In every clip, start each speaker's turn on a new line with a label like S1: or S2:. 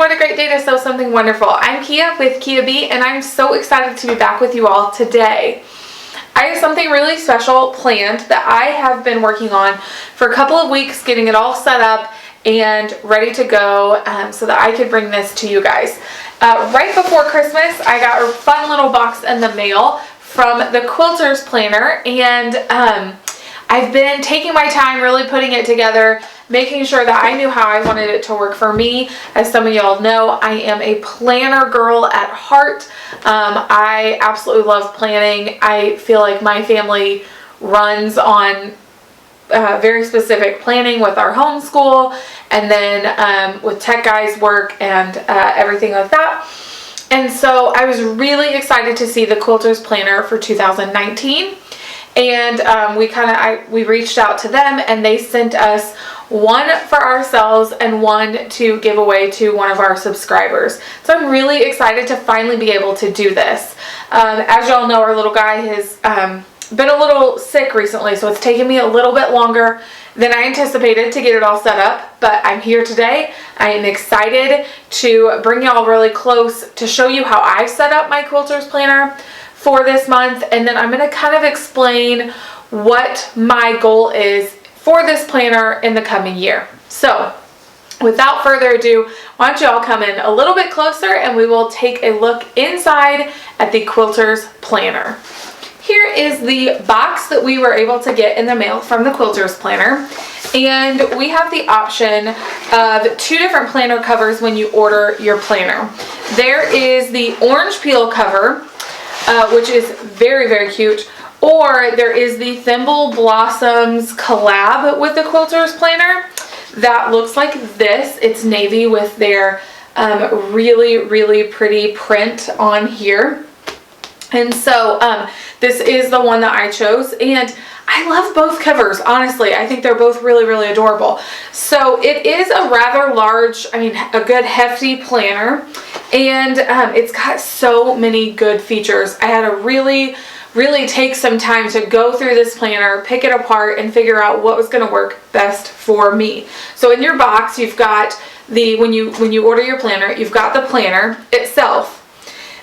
S1: what a great day to sew something wonderful. I'm Kia with Kia B, and I'm so excited to be back with you all today. I have something really special planned that I have been working on for a couple of weeks, getting it all set up and ready to go so that I could bring this to you guys. Right before Christmas, I got a fun little box in the mail from the Quilter's planner, and I've been taking my time really putting it together, making sure that I knew how I wanted it to work for me. As some of y'all know, I am a planner girl at heart. I absolutely love planning. I feel like my family runs on very specific planning with our homeschool, and then with Tech Guys work and everything like that. And so I was really excited to see the Quilter's planner for 2019. And we reached out to them, and they sent us one for ourselves and one to give away to one of our subscribers. So I'm really excited to finally be able to do this. As y'all know, our little guy has been a little sick recently, so it's taken me a little bit longer than I anticipated to get it all set up, but I'm here today. I am excited to bring y'all really close to show you how I've set up my Quilter's planner for this month, and then I'm going to kind of explain what my goal is for this planner in the coming year. So without further ado, why don't you all come in a little bit closer and we will take a look inside at the Quilter's planner. Here is the box that we were able to get in the mail from the Quilter's planner, and we have the option of two different planner covers when you order your planner. There is the orange peel cover, which is very, very cute, or there is the Thimble Blossoms collab with the Quilter's planner that looks like this. It's navy with their really, really pretty print on here. And so this is the one that I chose, and I love both covers, honestly. I think they're both really, really adorable. So it is a rather large, a good hefty planner, and it's got so many good features. I had to really take some time to go through this planner, pick it apart, and figure out what was going to work best for me. So in your box, you've got the, when you order your planner, you've got the planner itself.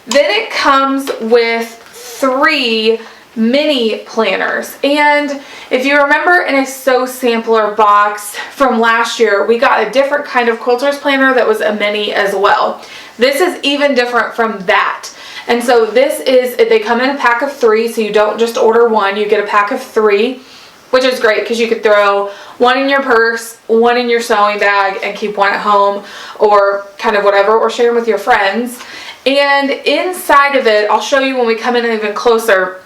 S1: Then it comes with 3 mini planners, and if you remember in a Sew Sampler box from last year, we got a different kind of Quilter's planner that was a mini as well. This is even different from that. And so this is, they come in a pack of 3, so you don't just order one, you get a pack of 3, which is great because you could throw one in your purse, one in your sewing bag, and keep one at home, or kind of whatever, or share them with your friends. And inside of it, I'll show you when we come in even closer,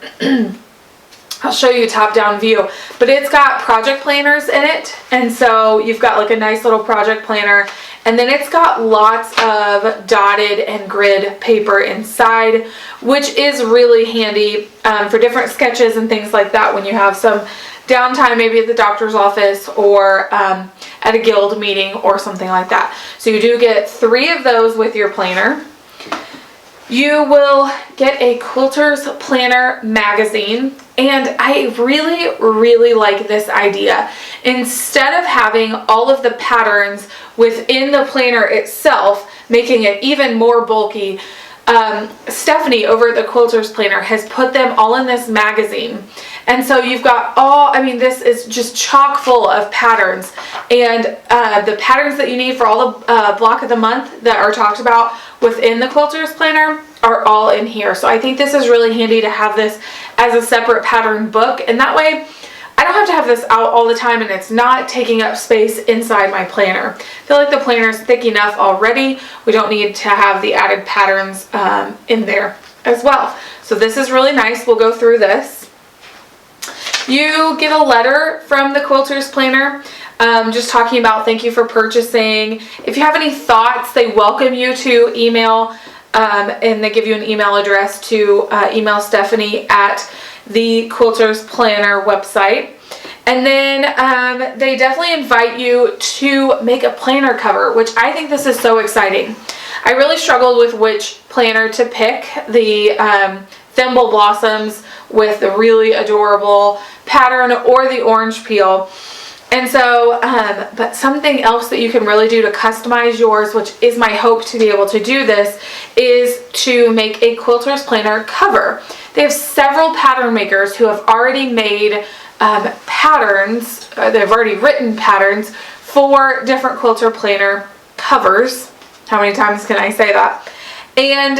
S1: I'll show you a top-down view, but it's got project planners in it, and so you've got like a nice little project planner, and then it's got lots of dotted and grid paper inside, which is really handy for different sketches and things like that when you have some downtime, maybe at the doctor's office or at a guild meeting or something like that. So you do get 3 of those with your planner. You will get a Quilter's Planner magazine, and I really, really like this idea. Instead of having all of the patterns within the planner itself, making it even more bulky, Stephanie over at the Quilter's Planner has put them all in this magazine. And so you've got all, this is just chock full of patterns, and the patterns that you need for all the block of the month that are talked about within the Quilter's Planner are all in here. So I think this is really handy to have this as a separate pattern book, and that way I don't have to have this out all the time and it's not taking up space inside my planner. I feel like the planner is thick enough already. We don't need to have the added patterns in there as well. So this is really nice. We'll go through this. You get a letter from the Quilter's Planner just talking about thank you for purchasing. If you have any thoughts, they welcome you to email, and they give you an email address to email Stephanie at the Quilter's Planner website. And then they definitely invite you to make a planner cover, which I think this is so exciting. I really struggled with which planner to pick. The Thimble Blossoms with the really adorable pattern or the orange peel. And so, but something else that you can really do to customize yours, which is my hope to be able to do this, is to make a quilter's planner cover. They have several pattern makers who have already made patterns, they've already written patterns for different quilter planner covers. How many times can I say that? And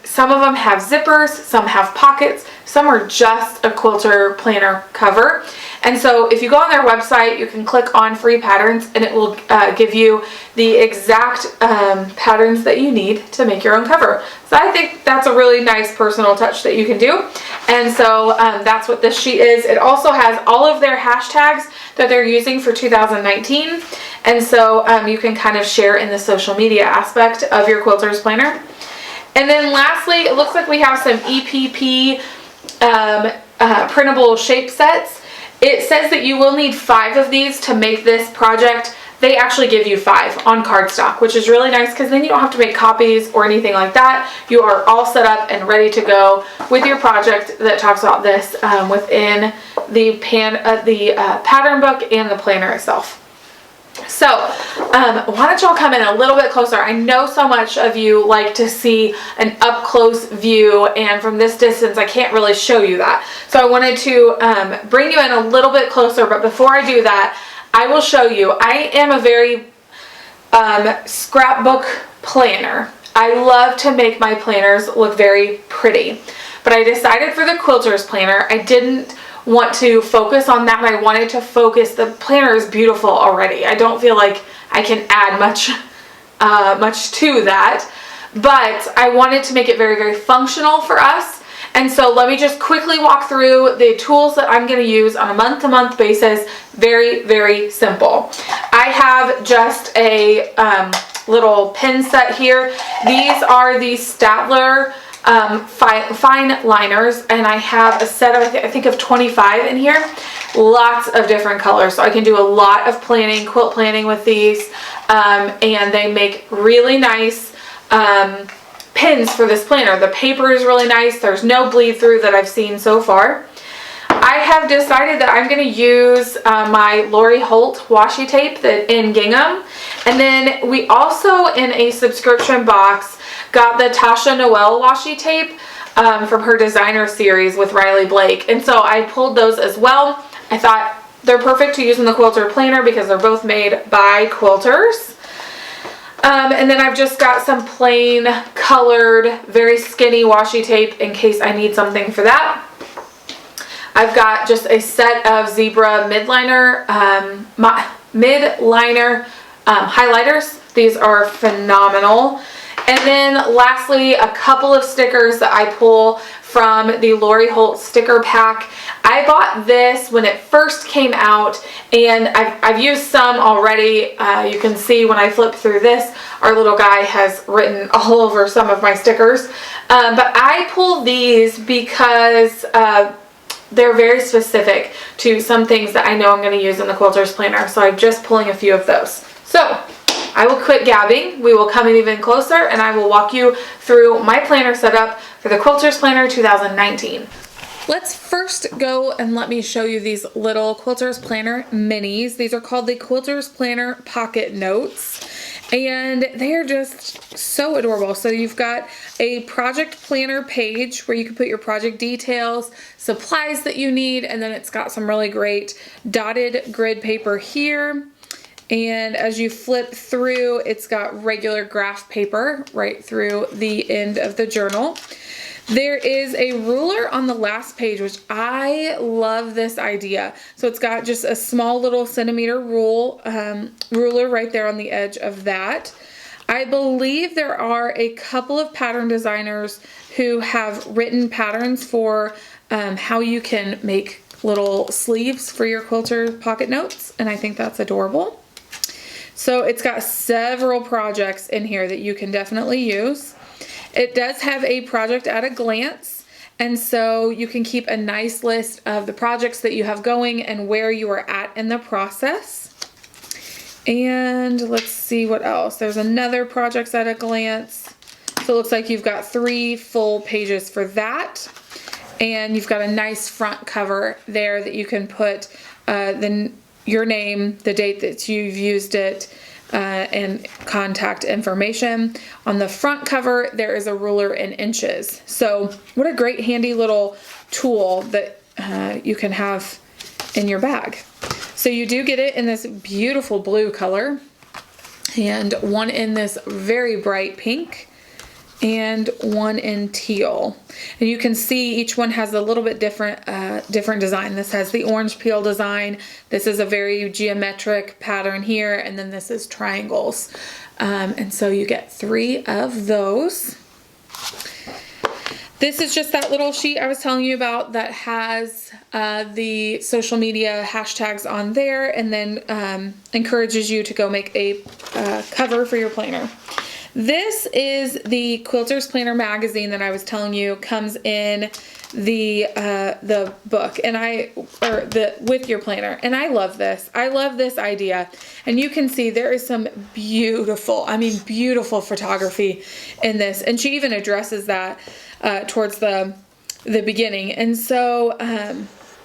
S1: some of them have zippers, some have pockets, some are just a quilter planner cover. And so if you go on their website, you can click on free patterns and it will give you the exact patterns that you need to make your own cover. So I think that's a really nice personal touch that you can do. And so that's what this sheet is. It also has all of their hashtags that they're using for 2019. And so you can kind of share in the social media aspect of your quilter's planner. And then lastly, it looks like we have some EPP printable shape sets. It says that you will need 5 of these to make this project. They actually give you 5 on cardstock, which is really nice because then you don't have to make copies or anything like that. You are all set up and ready to go with your project that talks about this within the pattern book and the planner itself. So why don't y'all come in a little bit closer? I know so much of you like to see an up close view, and from this distance I can't really show you that. So I wanted to bring you in a little bit closer, but before I do that, I will show you. I am a very scrapbook planner. I love to make my planners look very pretty, but I decided for the quilter's planner I didn't want to focus on that. I wanted to focus, the planner is beautiful already. I don't feel like I can add much to that, but I wanted to make it very, very functional for us. And so let me just quickly walk through the tools that I'm going to use on a month-to-month basis. Very, very simple. I have just a little pin set here. These are the Statler fine liners, and I have a set of I think of 25 in here. Lots of different colors, so I can do a lot of planning, quilt planning with these, and they make really nice pins for this planner. The paper is really nice. There's no bleed through that I've seen so far. I have decided that I'm going to use my Holt washi tape in Gingham, and then we also in a subscription box got the Tasha Noel washi tape from her designer series with Riley Blake, and so I pulled those as well. I thought they're perfect to use in the quilter planner because they're both made by quilters. And then I've just got some plain colored, very skinny washi tape in case I need something for that. I've got just a set of zebra midliner highlighters. These are phenomenal. And then lastly, a couple of stickers that I pull from the Holt sticker pack. I bought this when it first came out, and I've used some already. You can see when I flip through this, our little guy has written all over some of my stickers. But I pull these because they're very specific to some things that I know I'm going to use in the quilter's planner. So I'm just pulling a few of those. So I will quit gabbing. We will come in even closer and I will walk you through my planner setup for the quilter's planner 2019. Let's first go and let me show you these little quilter's planner minis. These are called the quilter's planner pocket notes, and they are just so adorable. So you've got a project planner page where you can put your project details, supplies that you need, and then it's got some really great dotted grid paper here. And as you flip through, it's got regular graph paper right through the end of the journal. There is a ruler on the last page, which I love this idea. So it's got just a small little centimeter ruler right there on the edge of that. I believe there are a couple of pattern designers who have written patterns for how you can make little sleeves for your quilter pocket notes, and I think that's adorable. So it's got several projects in here that you can definitely use. It does have a project at a glance, and so you can keep a nice list of the projects that you have going and where you are at in the process. And let's see what else. There's another projects at a glance. So it looks like you've got 3 full pages for that. And you've got a nice front cover there that you can put the your name, the date that you've used it, and contact information. On the front cover, there is a ruler in inches. So what a great handy little tool that you can have in your bag. So you do get it in this beautiful blue color, and one in this very bright pink, and one in teal. And you can see each one has a little bit different design. This has the orange peel design. This is a very geometric pattern here, and then this is triangles. And so you get 3 of those. This is just that little sheet I was telling you about that has the social media hashtags on there, and then encourages you to go make a cover for your planner. This is the Quilter's Planner magazine that I was telling you comes in the book, and with your planner. And I love this. I love this idea. And you can see there is some beautiful photography in this. And she even addresses that towards the beginning. And so,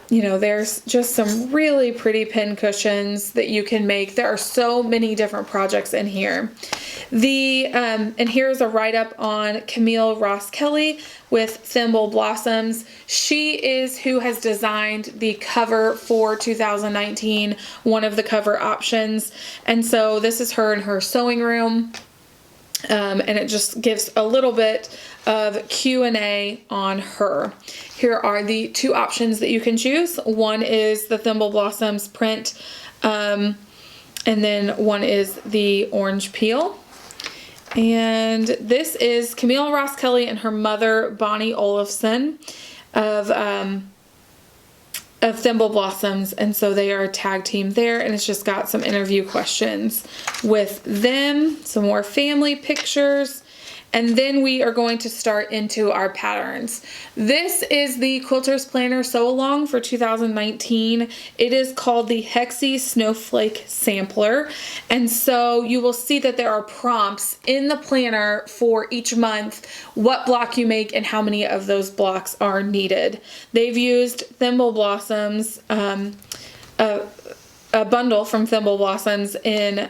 S1: you know, there's just some really pretty pin cushions that you can make. There are so many different projects in here. And here's a write-up on Camille Ross Kelly with Thimble Blossoms. She is who has designed the cover for 2019, one of the cover options. And so this is her in her sewing room. And it just gives a little bit of Q&A on her. Here are the 2 options that you can choose. One is the Thimble Blossoms print, and then one is the orange peel. And this is Camille Ross Kelly and her mother, Bonnie Olafson, of Thimble Blossoms, and so they are a tag team there, and it's just got some interview questions with them, some more family pictures, and then we are going to start into our patterns. This is the Quilter's Planner Sew Along for 2019. It is called the Hexie Snowflake Sampler, and so you will see that there are prompts in the planner for each month, what block you make and how many of those blocks are needed. They've used Thimble Blossoms, a bundle from Thimble Blossoms in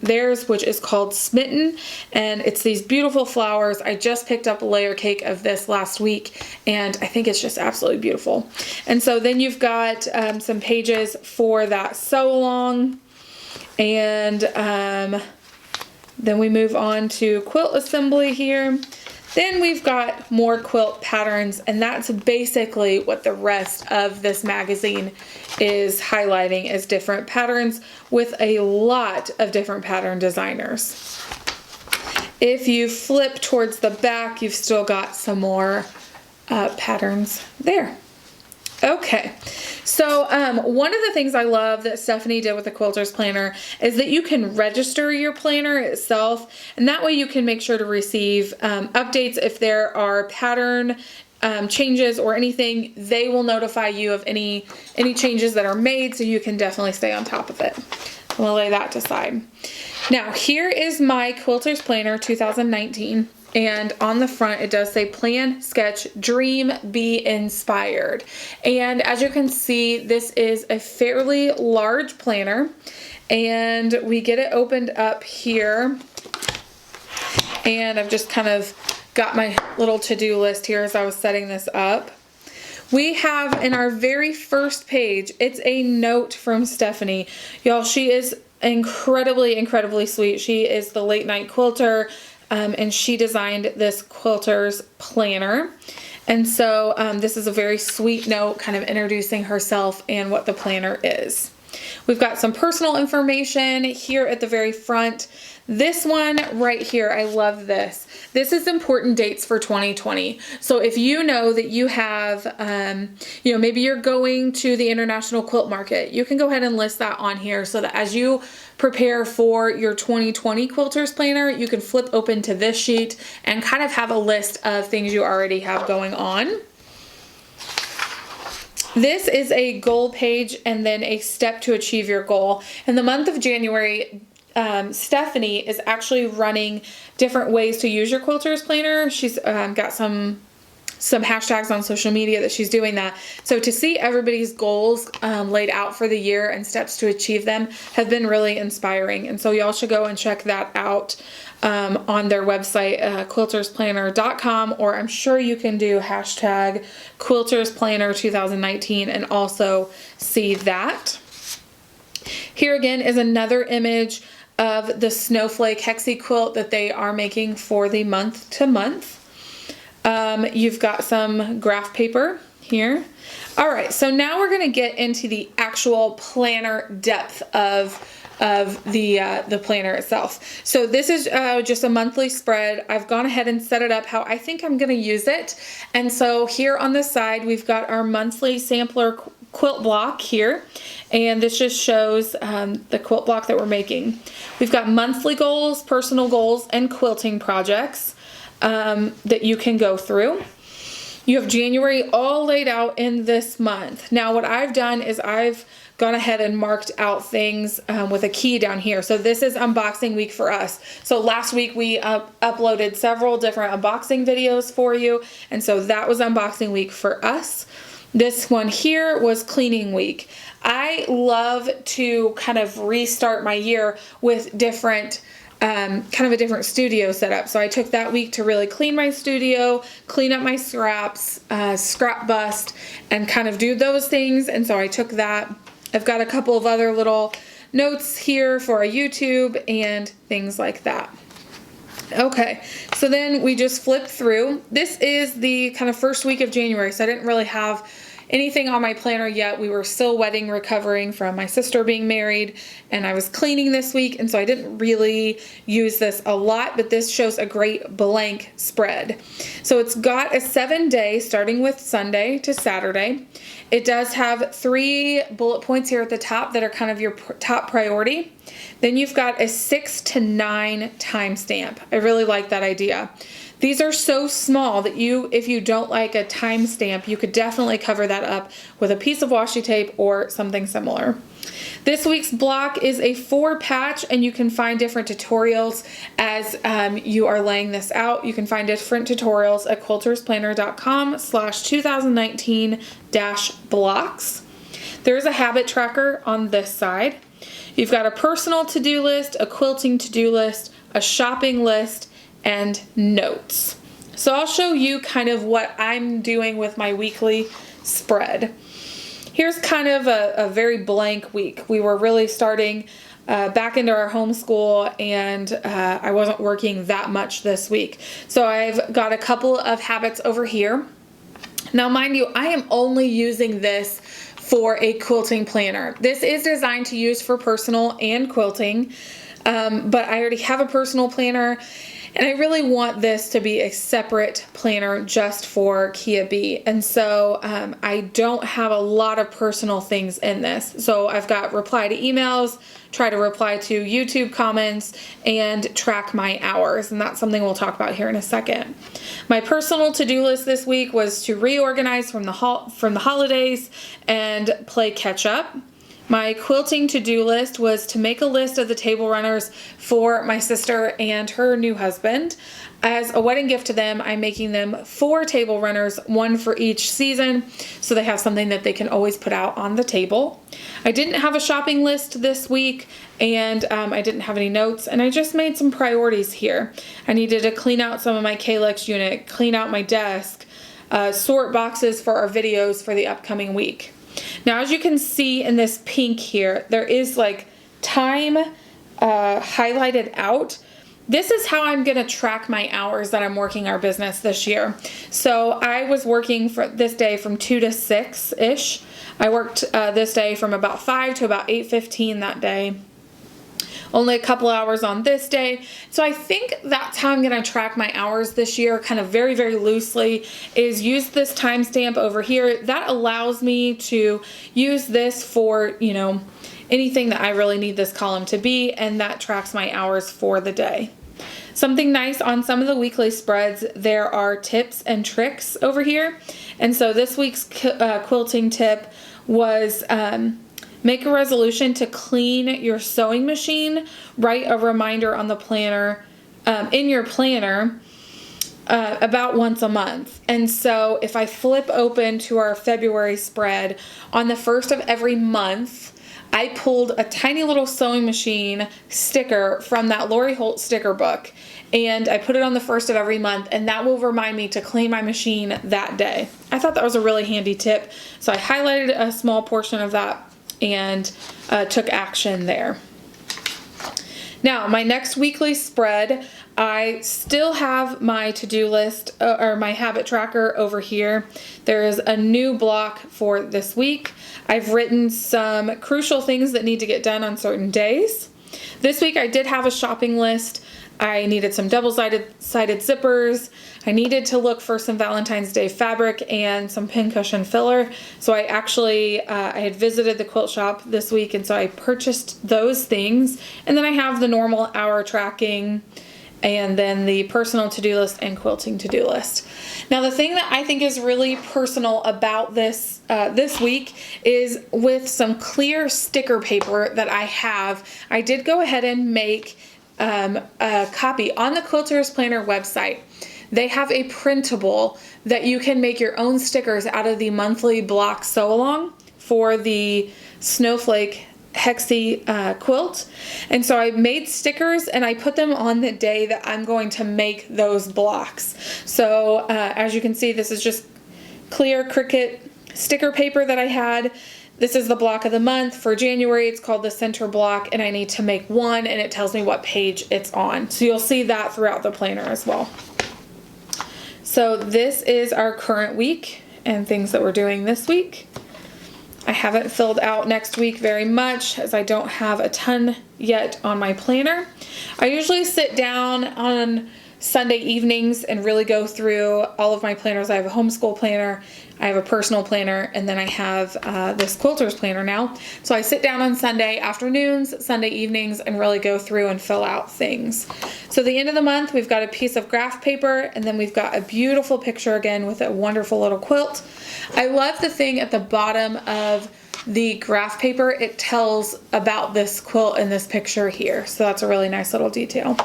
S1: theirs, which is called Smitten, and it's these beautiful flowers. I just picked up a layer cake of this last week, and I think it's just absolutely beautiful. And so then you've got some pages for that sew along, and then we move on to quilt assembly here. Then we've got more quilt patterns, and that's basically what the rest of this magazine is highlighting, is different patterns with a lot of different pattern designers. If you flip towards the back, you've still got some more patterns there. Okay, so one of the things I love that Stephanie did with the Quilter's Planner is that you can register your planner itself, and that way you can make sure to receive updates if there are pattern changes or anything. They will notify you of any changes that are made, so you can definitely stay on top of it. I'm gonna lay that aside. Now, here is my Quilter's Planner 2019. And on the front, it does say plan, sketch, dream, be inspired. And as you can see, this is a fairly large planner, and we get it opened up here. And I've just kind of got my little to-do list here as I was setting this up. We have in our very first page, it's a note from Stephanie. Y'all, she is incredibly sweet. She is the late night quilter. And she designed this Quilter's Planner. And so this is a very sweet note kind of introducing herself and what the planner is. We've got some personal information here at the very front. This one right here, I love this. This is important dates for 2020. So if you know that you have, you know, maybe you're going to the International Quilt Market, you can go ahead and list that on here so that as you prepare for your 2020 Quilter's Planner, you can flip open to this sheet and kind of have a list of things you already have going on. This is a goal page and then a step to achieve your goal. In the month of January, Stephanie is actually running different ways to use your Quilter's Planner. She's got some some hashtags on social media that she's doing that. So to see everybody's goals laid out for the year and steps to achieve them have been really inspiring. And so y'all should go and check that out on their website, quiltersplanner.com, or I'm sure you can do hashtag quiltersplanner 2019 and also see that. Here again is another image of the snowflake hexie quilt that they are making for the month to month. You've got some graph paper here. All right, so now we're gonna get into the actual planner depth of the planner itself. So this is just a monthly spread. I've gone ahead and set it up how I think I'm gonna use it. And so here on the side, we've got our monthly sampler quilt block here. And this just shows the quilt block that we're making. We've got monthly goals, personal goals, and quilting projects that you can go through. You have January all laid out in this month. Now what I've done is I've gone ahead and marked out things with a key down here. So this is unboxing week for us. So last week we uploaded several different unboxing videos for you. And so that was unboxing week for us. This one here was cleaning week. I love to kind of restart my year with different kind of a different studio setup. So I took that week to really clean my studio, clean up my scraps, scrap bust, and kind of do those things. And so I took that. I've got a couple of other little notes here for a YouTube and things like that. Okay, so then we just flip through. This is the kind of first week of January, so I didn't really have anything on my planner yet. We were still wedding recovering from my sister being married, and I was cleaning this week, and so I didn't really use this a lot, but this shows a great blank spread. So it's got a 7-day starting with Sunday to Saturday. It does have 3 bullet points here at the top that are kind of your top priority. Then you've got a 6 to 9 timestamp. I really like that idea. These are so small that if you don't like a timestamp, you could definitely cover that up with a piece of washi tape or something similar. This week's block is a 4-patch, and you can find different tutorials as you are laying this out. You can find different tutorials at quiltersplanner.com/2019-blocks. There's a habit tracker on this side. You've got a personal to-do list, a quilting to-do list, a shopping list, and notes. So I'll show you kind of what I'm doing with my weekly spread. Here's kind of a very blank week. We were really starting back into our homeschool, and I wasn't working that much this week. So I've got a couple of habits over here. Now, mind you, I am only using this for a quilting planner. This is designed to use for personal and quilting, but I already have a personal planner, and I really want this to be a separate planner just for Kia B. And so I don't have a lot of personal things in this. So I've got reply to emails, try to reply to YouTube comments, and track my hours. And that's something we'll talk about here in a second. My personal to-do list this week was to reorganize from the holidays and play catch up. My quilting to-do list was to make a list of the table runners for my sister and her new husband. As a wedding gift to them, I'm making them 4 table runners, 1 for each season, so they have something that they can always put out on the table. I didn't have a shopping list this week, and I didn't have any notes, and I just made some priorities here. I needed to clean out some of my Calyx unit, clean out my desk, sort boxes for our videos for the upcoming week. Now, as you can see in this pink here, there is like time highlighted out. This is how I'm going to track my hours that I'm working our business this year. So I was working for this day from 2 to 6-ish. I worked this day from about 5 to about 8:15 that day. Only a couple hours on this day. So I think that's how I'm going to track my hours this year, kind of very, very loosely, is use this timestamp over here. That allows me to use this for, you know, anything that I really need this column to be, and that tracks my hours for the day. Something nice on some of the weekly spreads, there are tips and tricks over here. And so this week's quilting tip was make a resolution to clean your sewing machine. Write a reminder on the planner, in your planner, about once a month. And so if I flip open to our February spread, on the first of every month, I pulled a tiny little sewing machine sticker from that Lori Holt sticker book, and I put it on the first of every month, and that will remind me to clean my machine that day. I thought that was a really handy tip, so I highlighted a small portion of that and took action there. Now, my next weekly spread, I still have my to-do list or my habit tracker over here. There is a new block for this week. I've written some crucial things that need to get done on certain days. This week I did have a shopping list. I needed some double-sided zippers. I needed to look for some Valentine's Day fabric and some pincushion filler. So I actually, I had visited the quilt shop this week, and so I purchased those things. And then I have the normal hour tracking, and then the personal to-do list and quilting to-do list. Now, the thing that I think is really personal about this this week is with some clear sticker paper that I have. I did go ahead and make a copy on the Quilter's Planner website. They have a printable that you can make your own stickers out of the monthly block sew along for the Snowflake Hexie quilt. And so I made stickers and I put them on the day that I'm going to make those blocks. So as you can see, this is just clear Cricut sticker paper that I had. This is the block of the month. For January, it's called the center block, and I need to make one, and it tells me what page it's on. So you'll see that throughout the planner as well. So this is our current week and things that we're doing this week. I haven't filled out next week very much as I don't have a ton yet on my planner. I usually sit down on Sunday evenings and really go through all of my planners. I have a homeschool planner, I have a personal planner, and then I have this quilter's planner now. So I sit down on Sunday afternoons, Sunday evenings, and really go through and fill out things. So the end of the month, we've got a piece of graph paper, and then we've got a beautiful picture again with a wonderful little quilt. I love the thing at the bottom of the graph paper. It tells about this quilt in this picture here. So that's a really nice little detail.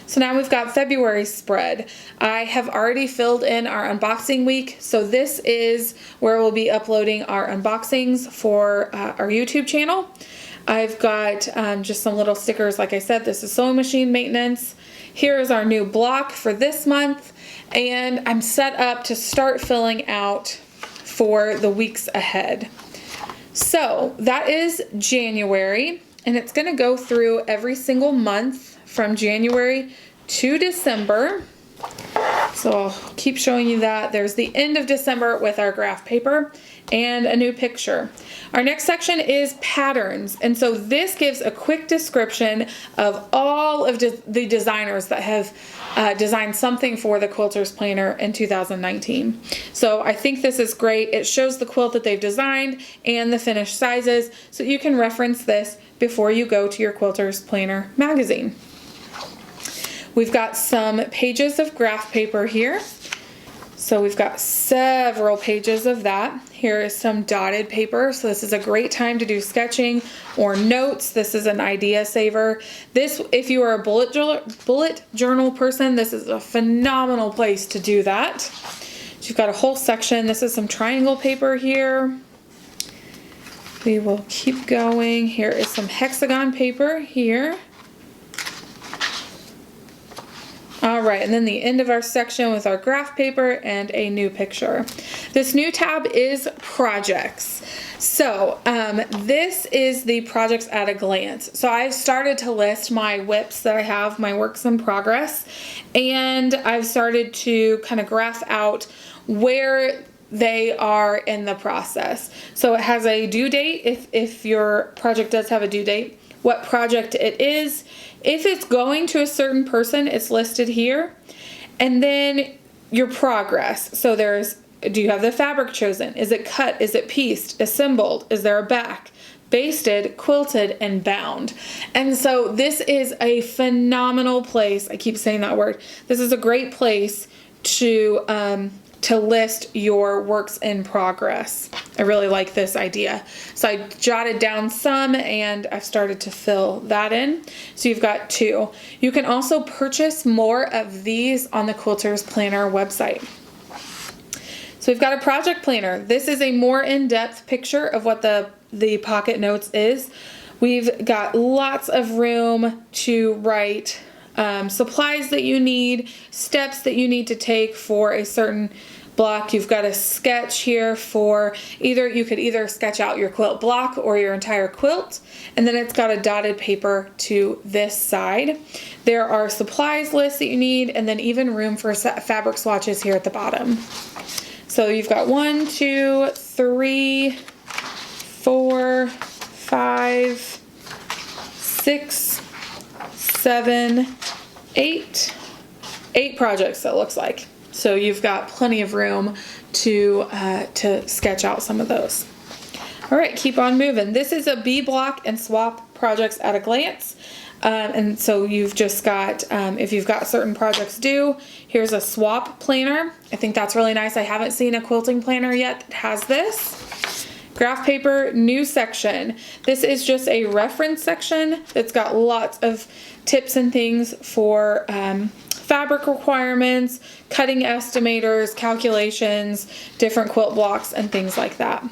S1: So now we've got February spread. I have already filled in our unboxing week. So this is where we'll be uploading our unboxings for our YouTube channel. I've got just some little stickers. Like I said, this is sewing machine maintenance. Here is our new block for this month. And I'm set up to start filling out for the weeks ahead. So that is January, and it's going to go through every single month from January to December. So I'll keep showing you that. There's the end of December with our graph paper and a new picture. Our next section is patterns. And so this gives a quick description of all of the designers that have designed something for the Quilter's Planner in 2019. So I think this is great. It shows the quilt that they've designed and the finished sizes, so you can reference this before you go to your Quilter's Planner magazine. We've got some pages of graph paper here. So we've got several pages of that. Here is some dotted paper. So this is a great time to do sketching or notes. This is an idea saver. This, if you are a bullet journal person, this is a phenomenal place to do that. So you've got a whole section. This is some triangle paper here. We will keep going. Here is some hexagon paper here. All right, and then the end of our section with our graph paper and a new picture. This new tab is projects. So this is the projects at a glance. So I've started to list my WIPs that I have, my works in progress, and I've started to kind of graph out where they are in the process. So it has a due date if your project does have a due date, what project it is. If it's going to a certain person, it's listed here. And then your progress. So there's, do you have the fabric chosen? Is it cut? Is it pieced? Assembled? Is there a back? Basted, quilted, and bound. And so this is a phenomenal place. I keep saying that word. This is a great place to to list your works in progress. I really like this idea. So I jotted down some and I've started to fill that in. So you've got 2. You can also purchase more of these on the Quilter's Planner website. So we've got a project planner. This is a more in-depth picture of what the pocket notes is. We've got lots of room to write supplies that you need, steps that you need to take for a certain block. You've got a sketch here for you could either sketch out your quilt block or your entire quilt, and then it's got a dotted paper to this side. There are supplies lists that you need, and then even room for fabric swatches here at the bottom. So you've got 1, 2, 3, 4, 5, 6, 7, 8 projects, it looks like. So you've got plenty of room to sketch out some of those. All right, keep on moving. This is a B block and swap projects at a glance. And so you've just got, if you've got certain projects due, here's a swap planner. I think that's really nice. I haven't seen a quilting planner yet that has this. Graph paper, new section. This is just a reference section that's got lots of tips and things for fabric requirements, cutting estimators, calculations, different quilt blocks, and things like that.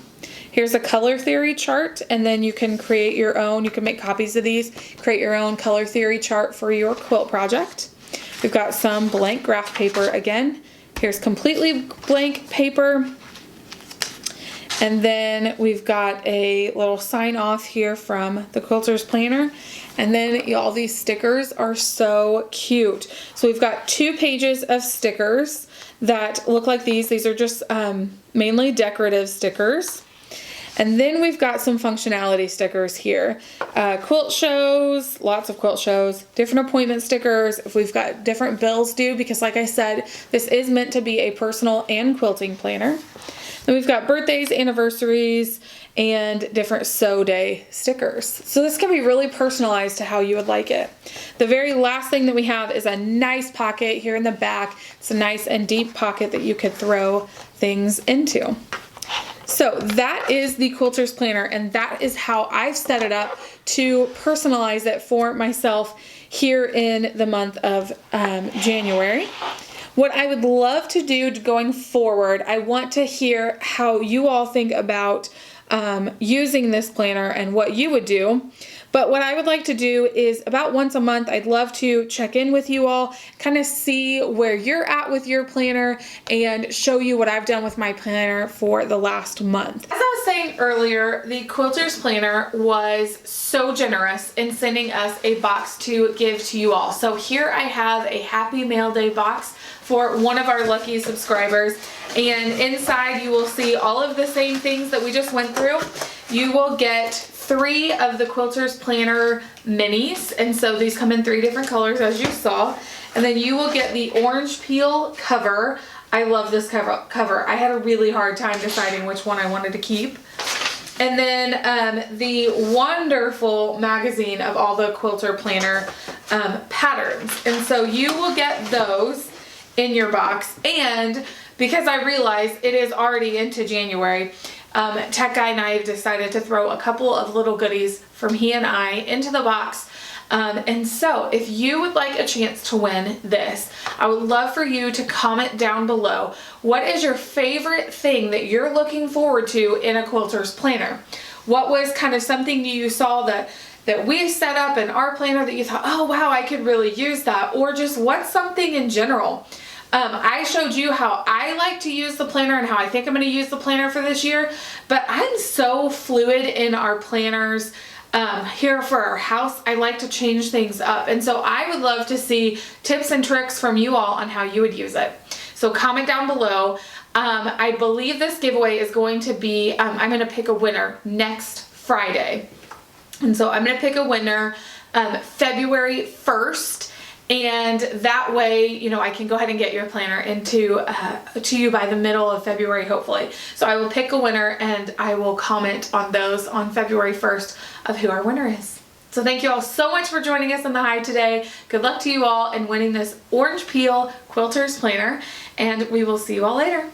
S1: Here's a color theory chart, and then you can create your own. You can make copies of these, create your own color theory chart for your quilt project. We've got some blank graph paper again. Here's completely blank paper. And then we've got a little sign off here from the Quilter's Planner. And then all these stickers are so cute. So we've got 2 pages of stickers that look like these. These are just mainly decorative stickers. And then we've got some functionality stickers here. Quilt shows, lots of quilt shows, different appointment stickers, if we've got different bills due, because like I said, this is meant to be a personal and quilting planner. Then we've got birthdays, anniversaries, and different sew day stickers. So this can be really personalized to how you would like it. The very last thing that we have is a nice pocket here in the back. It's a nice and deep pocket that you could throw things into. So that is the Quilter's Planner, and that is how I've set it up to personalize it for myself here in the month of January. What I would love to do going forward, I want to hear how you all think about using this planner and what you would do. But what I would like to do is about once a month, I'd love to check in with you all, kind of see where you're at with your planner and show you what I've done with my planner for the last month. As I was saying earlier, the Quilter's Planner was so generous in sending us a box to give to you all. So here I have a Happy Mail Day box for one of our lucky subscribers, and inside you will see all of the same things that we just went through. You will get 3 of the Quilter's Planner minis, and so these come in 3 different colors as you saw, and then you will get the orange peel cover. I love this cover. I had a really hard time deciding which one I wanted to keep. And then the wonderful magazine of all the Quilter Planner patterns, and so you will get those in your box. And because I realize it is already into January, Tech Guy and I have decided to throw a couple of little goodies from he and I into the box. And so if you would like a chance to win this, I would love for you to comment down below. What is your favorite thing that you're looking forward to in a Quilter's Planner? What was kind of something you saw that we set up in our planner that you thought, oh wow, I could really use that? Or just what's something in general? I showed you how I like to use the planner and how I think I'm going to use the planner for this year, but I'm so fluid in our planners here for our house. I like to change things up, and so I would love to see tips and tricks from you all on how you would use it. So comment down below. I believe this giveaway is going to be, I'm going to pick a winner next Friday, and so I'm going to pick a winner February 1st. And that way, you know, I can go ahead and get your planner into to you by the middle of February, hopefully. So I will pick a winner and I will comment on those on February 1st of who our winner is. So thank you all so much for joining us in the Hive today. Good luck to you all in winning this orange peel Quilter's Planner, and we will see you all later.